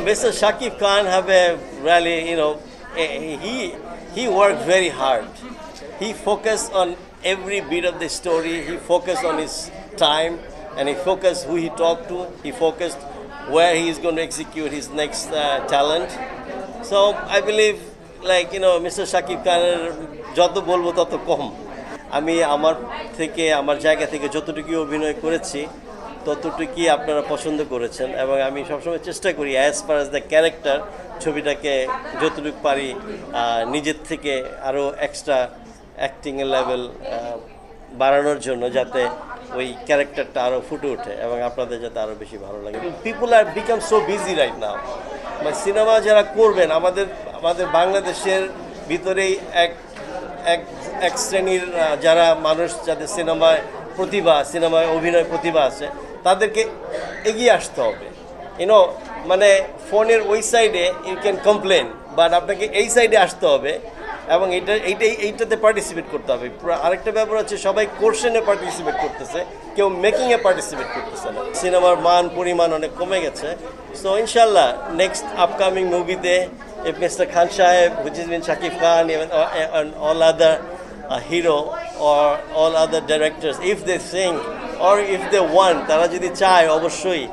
Mr. Shakib Khan have a really, he worked very hard. He focused on every bit of the story. He focused on his time, and he focused who he talked to. He focused where he is going to execute his next talent. So I believe, Mr. Shakib Khan, যত বলবো তত কম। আমি আমার জায়গা থেকে যতটুকু অভিনয় করেছি ততটুকুই আপনারা পছন্দ করেছেন, এবং আমি সবসময় চেষ্টা করি as per as the character ছবিটাকে যতটুকু পারি নিজের থেকে আরও এক্সট্রা অ্যাক্টিংয়ের লেভেল বাড়ানোর জন্য, যাতে ওই ক্যারেক্টারটা আরও ফুটে ওঠে এবং আপনাদের যাতে আরও বেশি ভালো লাগে। People are become so busy right now, মানে সিনেমা যারা করবেন আমাদের বাংলাদেশের ভিতরেই এক শ্রেণীর যারা মানুষ, যাদের সিনেমায় অভিনয় প্রতিভা আছে, তাদেরকে এগিয়ে আসতে হবে। মানে ফোনের ওই সাইডে ইউ ক্যান কমপ্লেন, বাট আপনাকে এই সাইডে আসতে হবে এবং এইটাতে পার্টিসিপেট করতে হবে। আরেকটা ব্যাপার হচ্ছে, সবাই কোর্শনে পার্টিসিপেট করতেছে, কেউ মেকিংয়ে পার্টিসিপেট করতেছে না। সিনেমার পরিমাণ অনেক কমে গেছে। সো ইনশাল্লাহ নেক্সট আপকামিং মুভিতে if Mr. Khan Saheb, which has been Shakib Khan, and all other hero or all other directors, if they think or if they want, তারা যদি চায়, অবশ্যই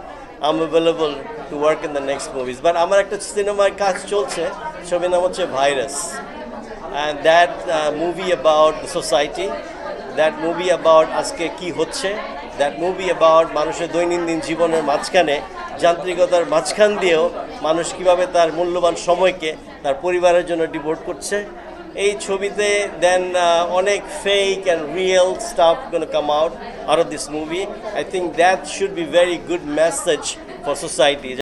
I'm available to work in the next movies. But আমার একটা সিনেমার কাজ চলছে, ছবির নাম হচ্ছে virus, and that movie about the society, that movie about আজকে কি হচ্ছে, that movie about মানুষের দৈনন্দিন জীবনের মাঝখানে, যান্ত্রিকতার মাঝখান দিয়েও মানুষ কীভাবে তার মূল্যবান সময়কে তার পরিবারের জন্য ডিভোট করছে। এই ছবিতে দেন অনেক fake and real stuff gonna come out of this movie. I think that should be very good message for society.